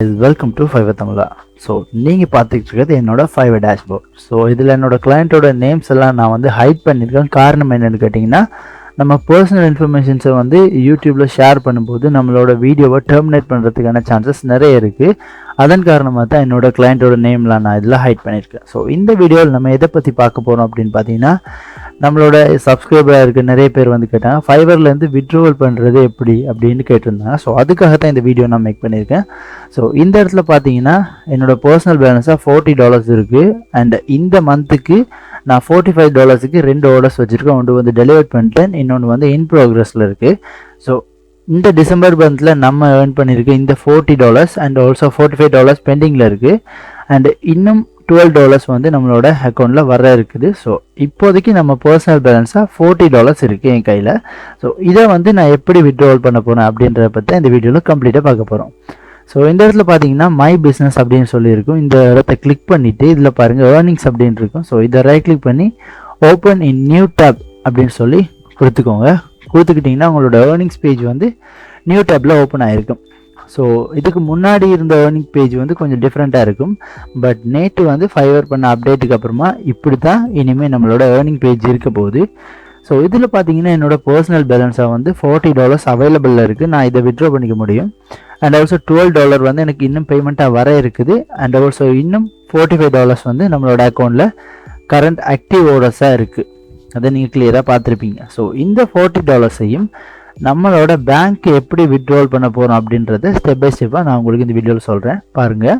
Welcome to Fiverr Tamizha. So நீங்கள் பார்த்துக்கிட்டு இருக்கிறது என்னோட ஃபைவர் டேஷ்போர்ட். ஸோ இதில் என்னோட கிளையண்ட்டோட நேம்ஸ் எல்லாம் நான் வந்து ஹைட் பண்ணியிருக்கேன். காரணம் என்னென்னு கேட்டிங்கன்னா, நம்ம பர்சனல் இன்ஃபர்மேஷன்ஸை வந்து யூடியூப்பில் ஷேர் பண்ணும்போது நம்மளோட வீடியோவை டெர்மினேட் பண்ணுறதுக்கான சான்சஸ் நிறைய இருக்குது. அதன் காரணமாக தான் என்னோட கிளையண்ட்டோட நேம்லாம் நான் இதில் ஹைட் பண்ணியிருக்கேன். ஸோ இந்த வீடியோவில் நம்ம எதை பற்றி பார்க்க போகிறோம் அப்படின்னு பார்த்தீங்கன்னா, நம்மளோட சப்ஸ்கிரைபராக இருக்க நிறைய பேர் வந்து கேட்டாங்க, ஃபைவர்லேருந்து வித்ட்ராவல் பண்ணுறது எப்படி அப்படின்னு கேட்டிருந்தாங்க. ஸோ அதுக்காக தான் இந்த வீடியோ நான் மேக் பண்ணியிருக்கேன். ஸோ இந்த இடத்துல பார்த்தீங்கன்னா என்னோடய பர்சனல் பேலன்ஸாக $40 இருக்குது. அண்ட் இந்த மந்த்துக்கு நான் $45க்கு 2 ஆர்டர்ஸ் வச்சுருக்கேன். ஒன்று வந்து டெலிவர் பண்ணிட்டேன், இன்னொன்று வந்து இன் ப்ரோக்ரஸில் இருக்குது. ஸோ இந்த டிசம்பர் மந்தில் நம்ம ஏர்ன் பண்ணியிருக்க இந்த $40 அண்ட் ஆல்சோ $45 பெண்டிங்கில் இருக்குது. அண்ட் இன்னும் $12 வந்து நம்மளோட அக்கௌண்ட்டில் வர இருக்குது. ஸோ இப்போதைக்கு நம்ம பர்சனல் பேலன்ஸாக $40 இருக்குது என் கையில். ஸோ இதை வந்து நான் எப்படி வித்ட்ராவல் பண்ண போகிறேன் அப்படின்றத பற்றி இந்த வீடியோவில் கம்ப்ளீட்டாக பார்க்க போகிறோம். ஸோ இந்த இடத்துல பார்த்தீங்கன்னா மை பிஸ்னஸ் அப்படின்னு சொல்லியிருக்கும். இந்த இடத்த கிளிக் பண்ணிவிட்டு இதில் பாருங்கள் ஏர்னிங்ஸ் அப்படின்னு இருக்கும். ஸோ இதை ரைட் கிளிக் பண்ணி ஓப்பன் இன் நியூ டேப் அப்படின்னு சொல்லி கொடுத்துக்கோங்க. கொடுத்துக்கிட்டிங்கன்னா உங்களோட ஏர்னிங்ஸ் பேஜ் வந்து நியூ டேப்பில் ஓப்பன் ஆகிருக்கும். ஸோ இதுக்கு முன்னாடி இருந்த ஏர்னிங் பேஜ் வந்து கொஞ்சம் டிஃப்ரெண்ட்டாக இருக்கும். பட் நேற்று வந்து ஃபைவர் பண்ண அப்டேட்டுக்கு அப்புறமா இப்படி தான் இனிமேல் நம்மளோட ஏர்னிங் பேஜ் இருக்க போகுது. ஸோ இதில் பார்த்தீங்கன்னா என்னோடய பர்சனல் பேலன்ஸாக வந்து $40 அவைலபிளில் இருக்குது. நான் இதை வித்ட்ரா பண்ணிக்க முடியும். அண்ட் ஆல்சோ $12 வந்து எனக்கு இன்னும் பேமெண்ட்டாக வர இருக்குது. அண்ட் ஆல்சோ இன்னும் $45 வந்து நம்மளோட அக்கௌண்ட்டில் கரண்ட் ஆக்டிவ் ஆர்டர்ஸாக இருக்குது. அதை நீங்கள் கிளியராக பார்த்துருப்பீங்க. ஸோ இந்த $40ஐயும் நம்மளோட பேங்க் எப்படி வித்ட்ராவல் பண்ண போகிறோம் அப்படின்றத ஸ்டெப் பை ஸ்டெப்பாக நான் உங்களுக்கு இந்த வீடியோவில் சொல்கிறேன் பாருங்கள்.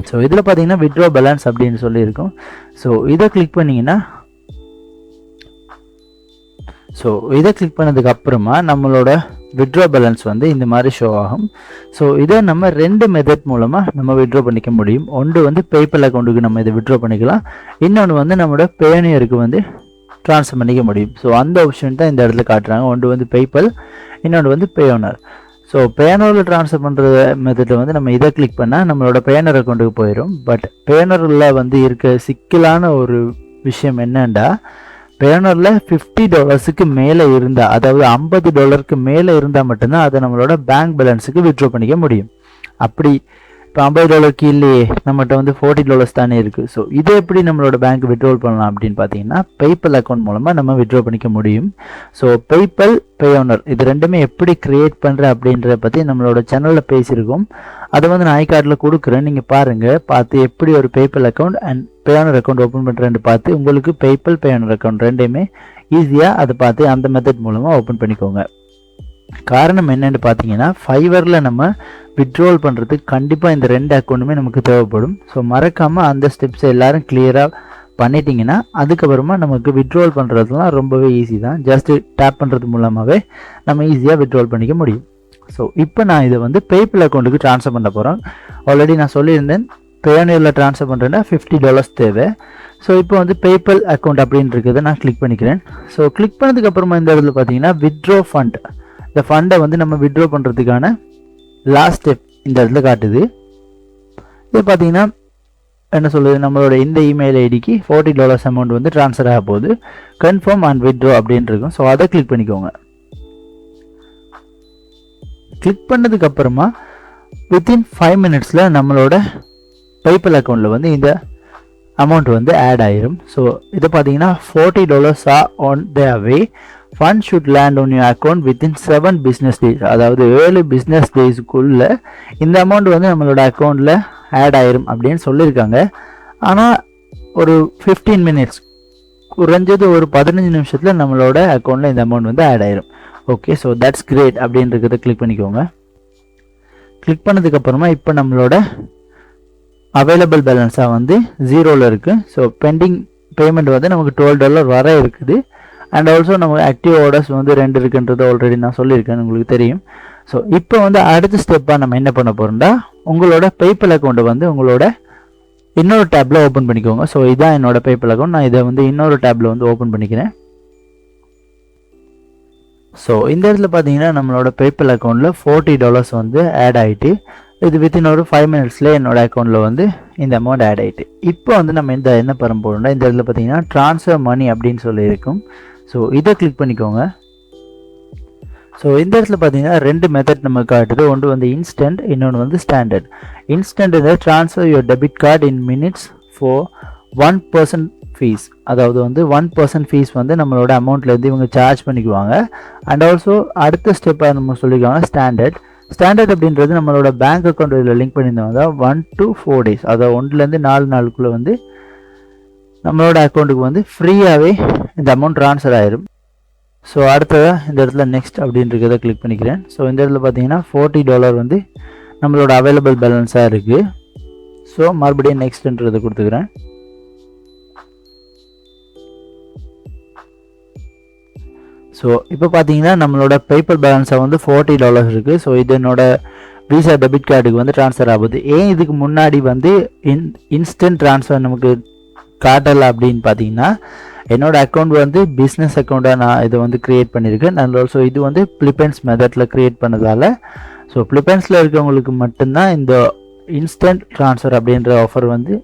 ஸோ இதில் பார்த்தீங்கன்னா வித்ட்ரா பேலன்ஸ் அப்படின்னு சொல்லியிருக்கும். ஸோ இதை கிளிக் பண்ணிங்கன்னா, ஸோ இதை கிளிக் பண்ணதுக்கு அப்புறமா நம்மளோட வித்ட்ரா பேலன்ஸ் வந்து இந்த மாதிரி ஷோ ஆகும். ஸோ இதை நம்ம 2 மெத்தட் மூலமாக நம்ம வித்ட்ரா பண்ணிக்க முடியும். ஒன்று வந்து பேபால் அக்கௌண்ட்டுக்கு நம்ம இதை வித்ட்ரா பண்ணிக்கலாம். இன்னொன்று வந்து நம்மளோட பேனியருக்கு வந்து ட்ரான்ஸ்ஃபர் பண்ணிக்க முடியும். ஸோ அந்த ஆப்ஷன் தான் இந்த இடத்துல காட்டுறாங்க. ஒன்று வந்து பேபால், இன்னொன்று வந்து பேயோனர். ஸோ பேயோனரில் ட்ரான்ஸ்ஃபர் பண்ணுற மெத்தடில் வந்து நம்ம இதை கிளிக் பண்ணால் நம்மளோட பேயோனர் அக்கௌண்ட்டுக்கு போயிடும். பட் பேயோனரில் வந்து இருக்க சிக்கலான ஒரு விஷயம் என்னென்னா, பேயோனரில் $50க்கு மேலே இருந்தால், அதாவது $50க்கு மேலே இருந்தால் மட்டும்தான் அதை நம்மளோட பேங்க் பேலன்ஸுக்கு வித்ட்ரா பண்ணிக்க முடியும். அப்படி இப்போ $50 இல்லையே, நம்மகிட்ட வந்து $40 தானே இருக்குது. ஸோ இதை எப்படி நம்மளோட பேங்க் வித்ட்ராவல் பண்ணலாம் அப்படின்னு பார்த்தீங்கன்னா, பேபால் அக்கௌண்ட் மூலமாக நம்ம வித்ட்ரா பண்ணிக்க முடியும். ஸோ பேபால், பேயோனர் இது ரெண்டுமே எப்படி க்ரியேட் பண்ணுற அப்படின்றத பற்றி நம்மளோட சேனலில் பேசியிருக்கோம். அதை வந்து நான் ஐகார்டில் கொடுக்குறேன், நீங்கள் பாருங்கள். பார்த்து எப்படி ஒரு PayPal account and Payoneer account open பண்ணுறேன்னு பார்த்து உங்களுக்கு பேபால், பேயோனர் அக்கௌண்ட் ரெண்டையுமே ஈஸியாக அதை பார்த்து அந்த மெத்தட் மூலமாக ஓப்பன் பண்ணிக்கோங்க. காரணம் என்னென்னு பார்த்தீங்கன்னா, ஃபைவரில் நம்ம வித்ட்ராவல் பண்ணுறதுக்கு கண்டிப்பாக இந்த 2 அக்கௌண்ட்டுமே நமக்கு தேவைப்படும். ஸோ மறக்காமல் அந்த ஸ்டெப்ஸை எல்லோரும் கிளியராக பண்ணிட்டீங்கன்னா அதுக்கப்புறமா நமக்கு வித்ட்ராவல் பண்ணுறதுலாம் ரொம்பவே ஈஸி தான். ஜஸ்ட்டு டேப் பண்ணுறது மூலமாகவே நம்ம ஈஸியாக வித்ட்ராவல் பண்ணிக்க முடியும். ஸோ இப்போ நான் இதை வந்து பேபால் அக்கௌண்ட்டுக்கு ட்ரான்ஸ்ஃபர் பண்ண போகிறேன். ஆல்ரெடி நான் சொல்லியிருந்தேன், பேயோனியரில் ட்ரான்ஸ்ஃபர் பண்ணுறேன்னா $50 தேவை. ஸோ இப்போ வந்து பேபால் அக்கௌண்ட் அப்படின்னு இருக்கிறத நான் கிளிக் பண்ணிக்கிறேன். ஸோ கிளிக் பண்ணதுக்கப்புறமா இந்த இடத்துல பார்த்தீங்கன்னா வித்ட்ரா ஃபண்ட், இந்த ஃபண்டை வந்து நம்ம வித்ட்ரா பண்ணுறதுக்கான லாஸ்ட் ஸ்டெப் இந்த இடத்துல காட்டுது. இது பார்த்தீங்கன்னா என்ன சொல்லுது, நம்மளோட இந்த இமெயில் ஐடிக்கு $40 அமௌண்ட் வந்து ட்ரான்ஸ்ஃபர் ஆக போகுது. கன்ஃபார்ம் அண்ட் வித்ட்ரா அப்படின்னு இருக்கும். ஸோ அதை கிளிக் பண்ணிக்கோங்க. கிளிக் பண்ணதுக்கப்புறமா வித்தின் 5 மினிட்ஸில் நம்மளோட பேபால் அக்கௌண்ட்டில் வந்து இந்த அமௌண்ட் வந்து ஆட் ஆயிரும். ஸோ இதை பார்த்தீங்கன்னா $40 are on the way. Fund should land on your account within 7 business days, அதாவது 7 பிஸ்னஸ் டேஸுக்குள்ளே இந்த அமௌண்ட் வந்து நம்மளோட அக்கௌண்ட்டில் ஆட் ஆயிரும் அப்படின்னு சொல்லியிருக்காங்க. ஆனால் ஒரு 15 மினிட்ஸ், குறைஞ்சது ஒரு 15 நிமிஷத்தில் நம்மளோட அக்கௌண்ட்டில் இந்த அமௌண்ட் வந்து ஆட் ஆயிரும். ஓகே, ஸோ தட்ஸ் கிரேட் அப்படின்றத கிளிக் பண்ணிக்கோங்க. கிளிக் பண்ணதுக்கப்புறமா இப்போ நம்மளோட அவைலபிள் பேலன்ஸாக வந்து 0ல் இருக்குது. ஸோ பெண்டிங் பேமெண்ட் வந்து நமக்கு $12 வர இருக்குது. அண்ட் ஆல்சோ நம்ம ஆக்டிவ் ஆர்டர்ஸ் வந்து 2 இருக்குன்றது ஆல்ரெடி நான் சொல்லியிருக்கேன், உங்களுக்கு தெரியும். ஸோ இப்போ வந்து அடுத்த ஸ்டெப்பாக நம்ம என்ன பண்ண போகிறோம்னா, உங்களோட பேபால் அக்கௌண்ட்டை வந்து உங்களோட இன்னொரு டேப்பில் ஓப்பன் பண்ணிக்கோங்க. ஸோ இதான் என்னோட பேபால் அக்கௌண்ட். நான் இதை வந்து இன்னொரு டேப்பில் வந்து ஓப்பன் பண்ணிக்கிறேன். ஸோ இந்த இடத்துல பார்த்தீங்கன்னா நம்மளோட பேபால் அக்கௌண்ட்டில் $40 வந்து ஆட் ஆகிட்டு, இது வித்தின் ஒரு 5 மினிட்ஸில் என்னோடய அக்கௌண்ட்டில் வந்து இந்த அமௌண்ட் ஆட் ஆகிட்டு. இப்போ வந்து நம்ம என்ன பண்ண போகிறோம்னா, இந்த இடத்துல பார்த்தீங்கன்னா ட்ரான்ஸ்ஃபர் மணி அப்படின்னு சொல்லியிருக்கும். ஸோ இதை கிளிக் பண்ணிக்கோங்க. ஸோ இந்த இடத்துல பார்த்தீங்கன்னா 2 மெத்தட் நம்ம காட்டுது. ஒன்று வந்து இன்ஸ்டன்ட், இன்னொன்று வந்து ஸ்டாண்டர்ட். இன்ஸ்டன்ட் இதை transfer your debit card in minutes for 1% fees. அதாவது வந்து 1% ஃபீஸ் வந்து நம்மளோட அமௌண்ட்லேருந்து இவங்க சார்ஜ் பண்ணிக்குவாங்க. அண்ட் ஆல்சோ அடுத்த ஸ்டெப்பாக நம்ம சொல்லிக்குவாங்க ஸ்டாண்டர்ட். ஸ்டாண்டர்ட் அப்படின்றது நம்மளோட பேங்க் அக்கௌண்ட் இதில் லிங்க் பண்ணியிருந்தவங்க 1 to 4 days, அதாவது 1லேருந்து 4 நாளுக்குள்ளே வந்து நம்மளோட அக்கௌண்ட்டுக்கு வந்து ஃப்ரீயாகவே இந்த அமௌண்ட் ட்ரான்ஸ்ஃபர் ஆயிரும். ஸோ அடுத்ததாக இந்த இடத்துல நெக்ஸ்ட் அப்படின்றத கிளிக் பண்ணிக்கிறேன். ஸோ இந்த இடத்துல பார்த்தீங்கன்னா $40 வந்து நம்மளோட அவைலபிள் பேலன்ஸாக இருக்குது. ஸோ மறுபடியும் நெக்ஸ்ட்ன்றதை கொடுத்துக்கிறேன். ஸோ இப்போ பார்த்தீங்கன்னா நம்மளோட பேப்பர் பேலன்ஸாக வந்து $40 இருக்குது. ஸோ இது என்னோட விசா டெபிட் கார்டுக்கு வந்து ட்ரான்ஸ்ஃபர் ஆகுது. ஏன் இதுக்கு முன்னாடி வந்து இன்ஸ்டன்ட் ட்ரான்ஸ்ஃபர் நமக்கு காட்டலை அப்படின்னு பார்த்தீங்கன்னா, என்னோட அக்கௌண்ட் வந்து பிஸ்னஸ் அக்கௌண்ட்டாக நான் இதை வந்து க்ரியேட் பண்ணியிருக்கேன். அண்ட் ஆல்சோ இது வந்து பிலிப்பைன்ஸ் மெத்தடில் க்ரியேட் பண்ணதால், ஸோ பிலிப்பைன்ஸில் இருக்கவங்களுக்கு மட்டும்தான் இந்த இன்ஸ்டன்ட் ட்ரான்ஸ்ஃபர் அப்படின்ற ஆஃபர் வந்து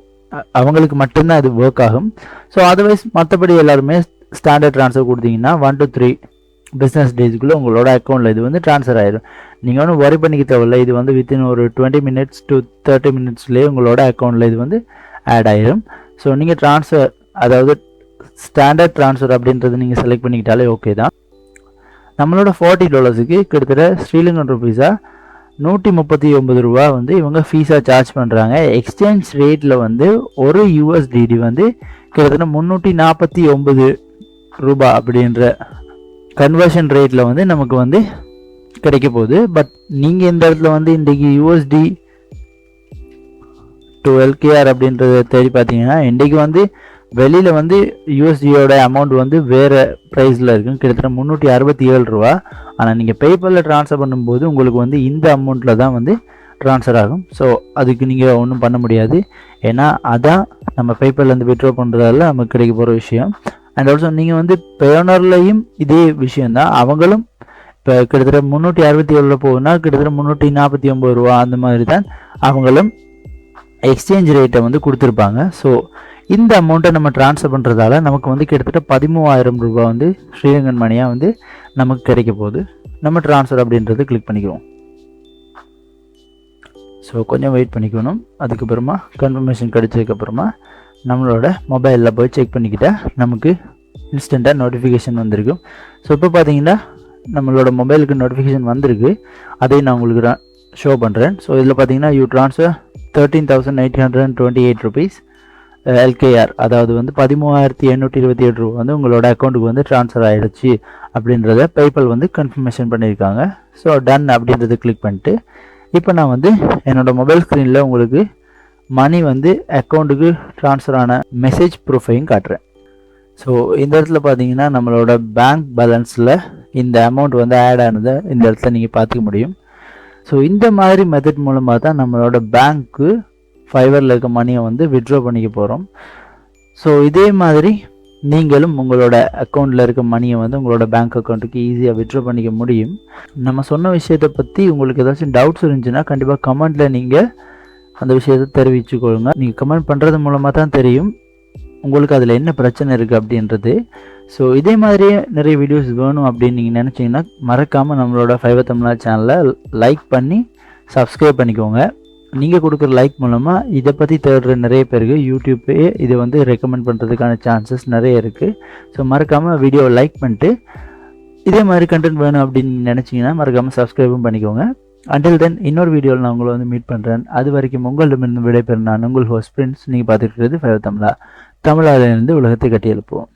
அவங்களுக்கு மட்டும்தான் இது ஒர்க் ஆகும். ஸோ அதர்வைஸ் மற்றபடி எல்லாருமே ஸ்டாண்டர்ட் ட்ரான்ஸ்ஃபர் கொடுத்தீங்கன்னா 1 to 3 பிஸ்னஸ் டேஸ்க்குள்ளே உங்களோட அக்கௌண்ட்டில் இது வந்து ட்ரான்ஸ்ஃபர் ஆயிடும். நீங்கள் ஒன்றும் ஒரி பண்ணிக்க தேவையில்லை. இது வந்து வித்தின் ஒரு 20 minutes to 30 minutesலேயே உங்களோட அக்கௌண்ட்டில் இது வந்து ஆட் ஆயிடும். ஸோ நீங்கள் ட்ரான்ஸ்ஃபர், அதாவது ஸ்டாண்டர்ட் ட்ரான்ஸ்ஃபர் அப்படின்றது நீங்கள் செலக்ட் பண்ணிக்கிட்டாலே ஓகே தான். நம்மளோட $40க்கு கிட்டத்தட்ட ஸ்ரீலங்கன் ருபீஸாக 139 ரூபா வந்து இவங்க ஃபீஸாக சார்ஜ் பண்ணுறாங்க. எக்ஸ்சேஞ்ச் ரேட்டில் வந்து ஒரு USDD வந்து கிட்டத்தட்ட 349 ரூபா அப்படின்ற கன்வர்ஷன் ரேட்டில் வந்து நமக்கு வந்து கிடைக்க போகுது. பட் நீங்கள் இந்த இடத்துல வந்து இன்றைக்கி USD to LKR அப்படின்றத தேடி பார்த்தீங்கன்னா, இன்றைக்கி வந்து வெளியில் வந்து USDயோட அமௌண்ட் வந்து வேறு ப்ரைஸில் இருக்கும், கிட்டத்தட்ட 367 ரூபா. ஆனால் நீங்கள் பேப்பரில் ட்ரான்ஸ்ஃபர் பண்ணும்போது உங்களுக்கு வந்து இந்த அமௌண்ட்டில் தான் வந்து ட்ரான்ஸ்ஃபர் ஆகும். ஸோ அதுக்கு நீங்கள் ஒன்றும் பண்ண முடியாது. ஏன்னா அதான் நம்ம பேப்பர்லேருந்து வித்ட்ரா பண்ணுறதால நமக்கு கிடைக்க போகிற விஷயம். அண்ட் ஆல்சோ நீங்கள் வந்து பேனர்லையும் இதே விஷயந்தான். அவங்களும் இப்போ கிட்டத்தட்ட 367 போகுதுன்னா கிட்டத்தட்ட 349 ரூபா அந்த மாதிரி தான் அவங்களும் எக்ஸ்சேஞ்ச் ரேட்டை வந்து கொடுத்துருப்பாங்க. ஸோ இந்த அமௌண்ட்டை நம்ம ட்ரான்ஸ்ஃபர் பண்ணுறதால நமக்கு வந்து கிட்டத்தட்ட 13,000 ரூபா வந்து ஸ்ரீலங்கன் மணியாக வந்து நமக்கு கிடைக்க போகுது. நம்ம ட்ரான்ஸ்ஃபர் அப்படின்றது கிளிக் பண்ணிக்குவோம். ஸோ கொஞ்சம் வெயிட் பண்ணிக்கணும். அதுக்கப்புறமா கன்ஃபர்மேஷன் கிடைச்சதுக்கப்புறமா நம்மளோட மொபைலில் போய் செக் பண்ணிக்கிட்டால் நமக்கு இன்ஸ்டண்ட்டாக நோட்டிஃபிகேஷன் வந்திருக்கும். ஸோ இப்போ பார்த்தீங்கன்னா நம்மளோட மொபைலுக்கு நோட்டிஃபிகேஷன் வந்திருக்கு. அதையும் நான் உங்களுக்கு ஷோ பண்ணுறேன். ஸோ இதில் பார்த்தீங்கன்னா யூ ட்ரான்ஸ்ஃபர் 13,828 rupees LKR, அதாவது வந்து 13,827 ரூபா வந்து உங்களோட அக்கௌண்ட்டுக்கு வந்து ட்ரான்ஸ்ஃபர் ஆகிடுச்சு அப்படின்றத பேபால் வந்து கன்ஃபர்மேஷன் பண்ணியிருக்காங்க. ஸோ டன் அப்படின்றத கிளிக் பண்ணிட்டு இப்போ நான் வந்து என்னோடய மொபைல் ஸ்க்ரீனில் உங்களுக்கு மணி வந்து அக்கௌண்ட்டுக்கு ட்ரான்ஸ்ஃபர் ஆன மெசேஜ் ப்ரூஃபையும் காட்டுறேன். ஸோ இந்த இடத்துல பார்த்தீங்கன்னா நம்மளோட பேங்க் பேலன்ஸில் இந்த அமௌண்ட் வந்து ஆட் ஆனதை இந்த இடத்துல நீங்கள் பார்த்துக்க முடியும். ஸோ இந்த மாதிரி மெத்தட் மூலமாக தான் நம்மளோட பேங்க்கு ஃபைவரில் இருக்க மணியை வந்து வித்ட்ரா பண்ணிக்க போகிறோம். ஸோ இதே மாதிரி நீங்களும் உங்களோட அக்கௌண்ட்டில் இருக்க மணியை வந்து உங்களோட பேங்க் அக்கௌண்ட்டுக்கு ஈஸியாக வித்ட்ரா பண்ணிக்க முடியும். நம்ம சொன்ன விஷயத்தை பற்றி உங்களுக்கு ஏதாச்சும் டவுட்ஸ் இருந்துச்சுன்னா கண்டிப்பாக கமெண்ட்டில் நீங்கள் அந்த விஷயத்தை தெரிவிச்சுக்கொள்ளுங்க. நீங்கள் கமெண்ட் பண்ணுறது மூலமாக தான் தெரியும் உங்களுக்கு அதில் என்ன பிரச்சனை இருக்குது அப்படின்றது. ஸோ இதே மாதிரியே நிறைய வீடியோஸ் வேணும் அப்படின்னு நீங்கள் நினச்சிங்கன்னா மறக்காமல் நம்மளோட ஃபைவர் தமிழா சேனலை லைக் பண்ணி சப்ஸ்கிரைப் பண்ணிக்கோங்க. நீங்கள் கொடுக்குற லைக் மூலமாக இதை பற்றி தேடுற நிறைய பேருக்கு யூடியூப்பே இதை வந்து ரெக்கமெண்ட் பண்ணுறதுக்கான சான்சஸ் நிறைய இருக்குது. ஸோ மறக்காமல் வீடியோவை லைக் பண்ணிட்டு இதே மாதிரி கண்டென்ட் வேணும் அப்படின்னு நினச்சிங்கன்னா மறக்காமல் சப்ஸ்கிரைபும் பண்ணிக்கோங்க. அண்டில் தென் இன்னொரு வீடியோவில் நான் உங்களை வந்து மீட் பண்ணுறேன். அது வரைக்கும் உங்களிடமிருந்து விடைபெறும் நான் உங்கள் ஹோஸ்ட் பிரின்ஸ். நீங்கள் பார்த்துட்டு இருக்கிறது ஃபைவர் தமிழா. தமிழாவிலிருந்து உலகத்தை கட்டி எழுப்புவோம்.